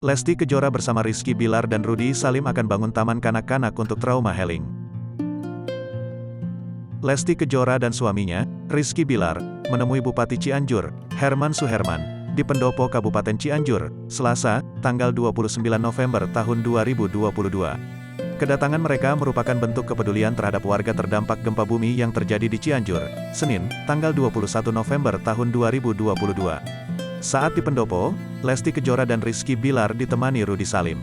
Lesti Kejora bersama Rizky Bilar dan Rudy Salim akan bangun taman kanak-kanak untuk trauma healing. Lesti Kejora dan suaminya, Rizky Bilar, menemui Bupati Cianjur, Herman Suherman, di Pendopo Kabupaten Cianjur, Selasa, tanggal 29 November tahun 2022. Kedatangan mereka merupakan bentuk kepedulian terhadap warga terdampak gempa bumi yang terjadi di Cianjur, Senin, tanggal 21 November tahun 2022. Saat di Pendopo, Lesti Kejora dan Rizky Bilar ditemani Rudy Salim.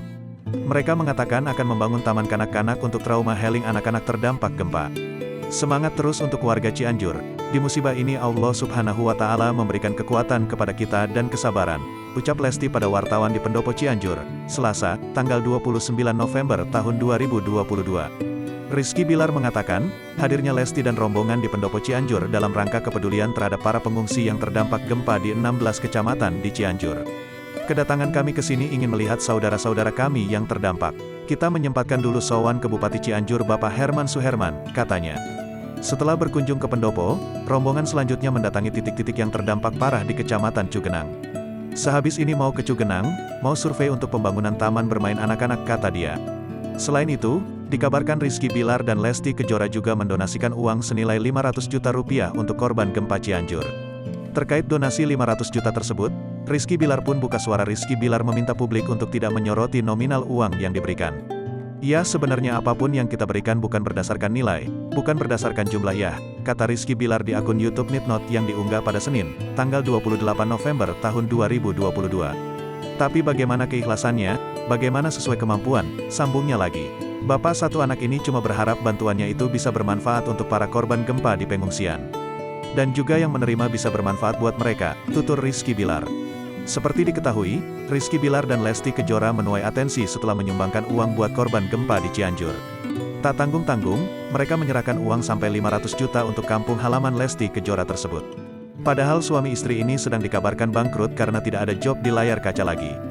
Mereka mengatakan akan membangun taman kanak-kanak untuk trauma healing anak-anak terdampak gempa. Semangat terus untuk warga Cianjur. Di musibah ini Allah Subhanahu wa Ta'ala memberikan kekuatan kepada kita dan kesabaran, ucap Lesti pada wartawan di Pendopo Cianjur, Selasa, tanggal 29 November tahun 2022. Rizky Bilar mengatakan, hadirnya Lesti dan rombongan di Pendopo Cianjur dalam rangka kepedulian terhadap para pengungsi yang terdampak gempa di 16 kecamatan di Cianjur. Kedatangan kami ke sini ingin melihat saudara-saudara kami yang terdampak. Kita menyempatkan dulu sowan ke Bupati Cianjur Bapak Herman Suherman, katanya. Setelah berkunjung ke Pendopo, rombongan selanjutnya mendatangi titik-titik yang terdampak parah di Kecamatan Cugenang. Sehabis ini mau ke Cugenang, mau survei untuk pembangunan taman bermain anak-anak, kata dia. Selain itu, dikabarkan Rizky Bilar dan Lesti Kejora juga mendonasikan uang senilai 500 juta rupiah untuk korban gempa Cianjur. Terkait donasi 500 juta tersebut, Rizky Bilar pun buka suara. Rizky Bilar meminta publik untuk tidak menyoroti nominal uang yang diberikan. Ya, sebenarnya apapun yang kita berikan bukan berdasarkan nilai, bukan berdasarkan jumlah ya, kata Rizky Bilar di akun YouTube Midnot yang diunggah pada Senin, tanggal 28 November tahun 2022. Tapi bagaimana keikhlasannya, bagaimana sesuai kemampuan, sambungnya lagi. Bapak satu anak ini cuma berharap bantuannya itu bisa bermanfaat untuk para korban gempa di pengungsian. Dan juga yang menerima bisa bermanfaat buat mereka, tutur Rizky Bilar. Seperti diketahui, Rizky Bilar dan Lesti Kejora menuai atensi setelah menyumbangkan uang buat korban gempa di Cianjur. Tak tanggung-tanggung, mereka menyerahkan uang sampai 500 juta untuk kampung halaman Lesti Kejora tersebut. Padahal suami istri ini sedang dikabarkan bangkrut karena tidak ada job di layar kaca lagi.